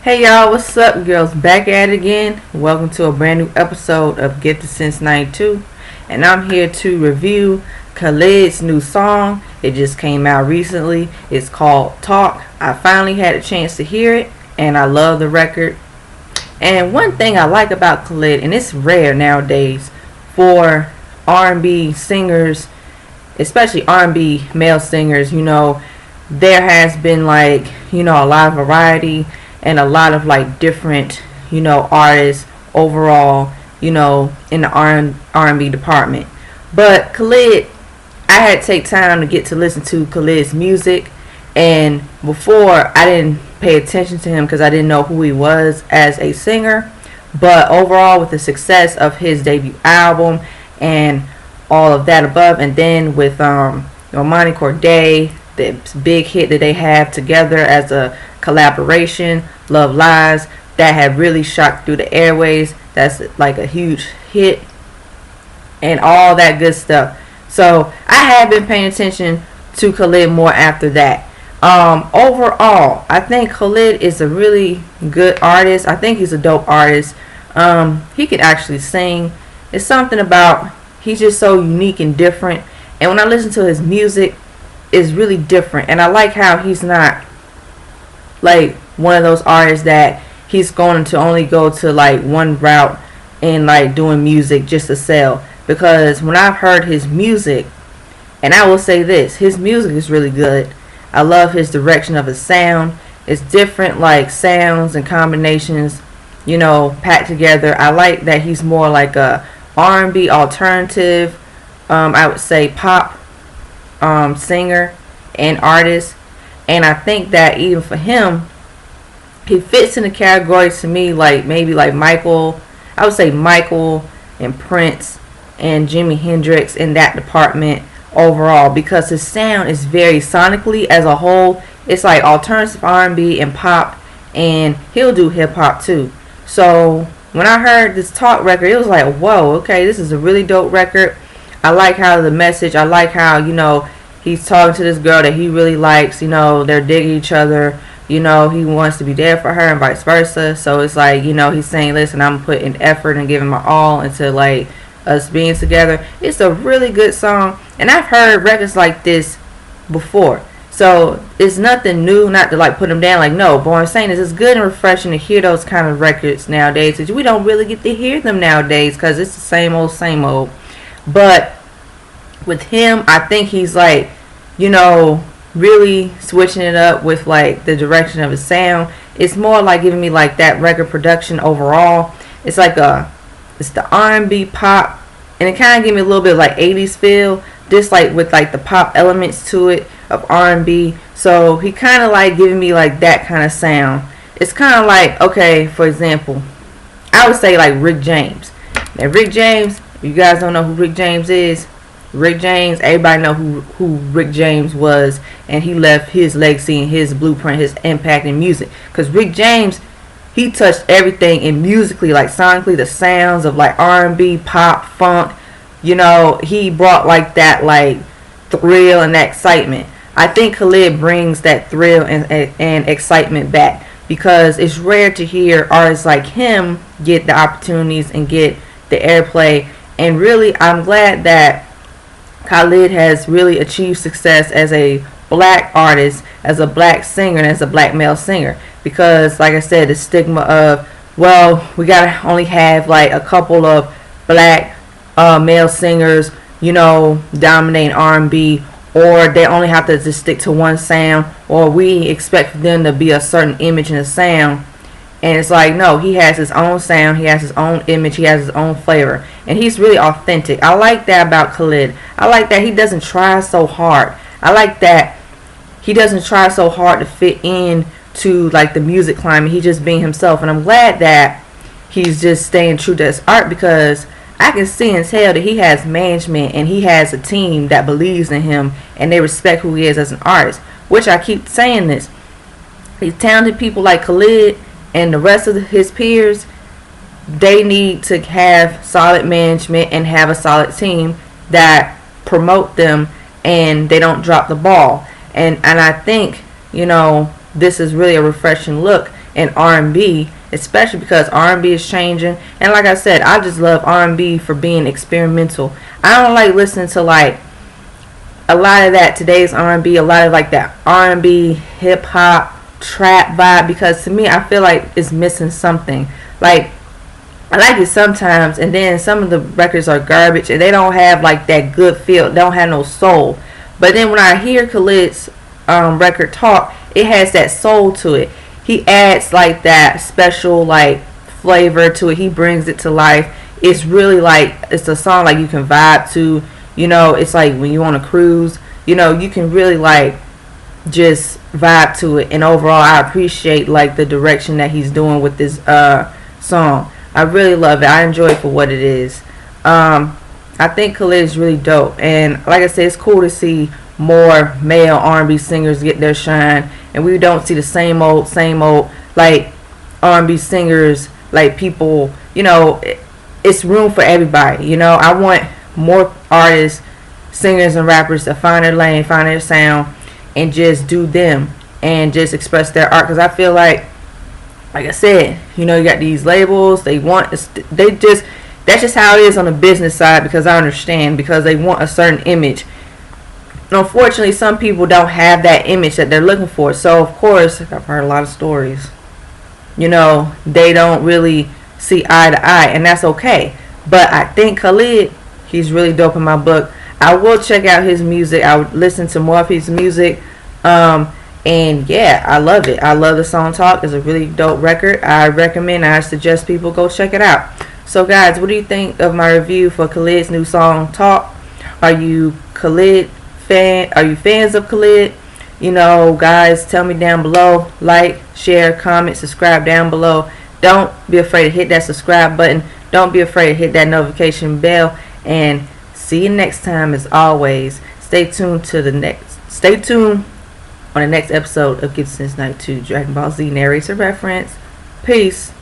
Hey y'all, what's up, girls? Back at it again. Welcome to a brand new episode of Gifted Since 92. And I'm here to review Khalid's new song. It just came out recently. It's called Talk. I finally had a chance to hear it, and I love the record. And one thing I like about Khalid, and it's rare nowadays for R&B singers, especially R&B male singers, there has been a lot of variety and a lot of different, artists overall, in the R&B department. But Khalid, I had to take time to get to listen to Khalid's music, and before I didn't pay attention to him because I didn't know who he was as a singer. But overall, with the success of his debut album and all of that above, and then with Monty Corday, the big hit that they have together as a collaboration, Love Lies, that had really shot through the airways. That's like a huge hit and all that good stuff. So I have been paying attention to Khalid more after that. Overall, I think Khalid is a really good artist. I think he's a dope artist. He can actually sing. It's something about, he's just so unique and different. And when I listen to his music, it's really different. And I like how he's not like one of those artists that he's going to only go to one route in doing music just to sell. Because when I've heard his music, and I will say this, his music is really good. I love his direction of his sound. It's different sounds and combinations, packed together. I like that he's more like a R&B alternative, I would say pop singer and artist. And I think that even for him, he fits in the category to me maybe Michael. I would say Michael and Prince and Jimi Hendrix in that department overall, because his sound is very sonically as a whole. It's like alternative R&B and pop, and he'll do hip hop too. So when I heard this Talk record, it was like, whoa, okay, this is a really dope record. I like how the message, I like how, he's talking to this girl that he really likes, they're digging each other, he wants to be there for her and vice versa. So it's he's saying, listen, I'm putting effort and giving my all into us being together. It's a really good song, and I've heard records like this before, so it's nothing new. Not to put them down, no, but what I'm saying is it's good and refreshing to hear those kind of records nowadays, because we don't really get to hear them nowadays because it's the same old. But with him, I think he's really switching it up with the direction of his sound. It's more giving me that record production overall. It's it's the R&B pop, and it kind of give me a little bit of 80s feel, just with the pop elements to it of R&B. So he kind of giving me that kind of sound. It's kind of okay, for example, I would say Rick James. Now Rick James, if you guys don't know who Rick James is, Rick James, everybody know who Rick James was, and he left his legacy and his blueprint, his impact in music. Because Rick James, he touched everything in musically, sonically, the sounds of R&B, pop, funk. He brought that thrill and that excitement. I think Khalid brings that thrill and excitement back, because it's rare to hear artists like him get the opportunities and get the airplay. And really, I'm glad that Khalid has really achieved success as a black artist, as a black singer, and as a black male singer. Because like I said, the stigma of, well, we gotta only have a couple of black male singers, dominating R&B, or they only have to just stick to one sound, or we expect them to be a certain image and a sound. And it's no, he has his own sound, he has his own image, he has his own flavor, and he's really authentic. I like that about Khalid. I like that he doesn't try so hard. I like that he doesn't try so hard to fit in to the music climate. He's just being himself, and I'm glad that he's just staying true to his art, because I can see and tell that he has management and he has a team that believes in him and they respect who he is as an artist, which I keep saying this. These talented people like Khalid and the rest of his peers, they need to have solid management and have a solid team that promote them and they don't drop the ball. And I think, this is really a refreshing look and R&B, especially because R&B is changing. And like I said, I just love R&B for being experimental. I don't like listening to like a lot of that today's R&B, a lot of like that R&B, hip hop, trap vibe, because to me I feel like it's missing something. Like I like it sometimes, and then some of the records are garbage and they don't have like that good feel, they don't have no soul. But then when I hear Khalid's record Talk, it has that soul to it. He adds like that special like flavor to it. He brings it to life. It's really like, it's a song like you can vibe to. You know, it's like when you on a cruise, you know, you can really like just vibe to it. And overall, I appreciate like the direction that he's doing with this song. I really love it. I enjoy it for what it is. I think Khalid is really dope, and like I said, it's cool to see more male R&B singers get their shine, and we don't see the same old like R&B singers, like people. You know, it's room for everybody. You know, I want more artists, singers, and rappers to find their lane, find their sound, and just do them and just express their art. Because I feel like I said, you know, you got these labels. That's just how it is on the business side. Because I understand, because they want a certain image. And unfortunately, some people don't have that image that they're looking for. So of course, I've heard a lot of stories. You know, they don't really see eye to eye, and that's okay. But I think Khalid, he's really dope in my book. I will check out his music. I would listen to more of his music. And yeah, I love it. I love the song Talk. It's a really dope record. I suggest people go check it out. So guys, what do you think of my review for Khalid's new song Talk? Are you Khalid fan? Are you fans of Khalid? You know, guys, tell me down below. Like, share, comment, subscribe down below. Don't be afraid to hit that subscribe button. Don't be afraid to hit that notification bell. And see you next time. As always, stay tuned on the next episode of Get Sense Night 2 Dragon Ball Z Narrator Reference. Peace.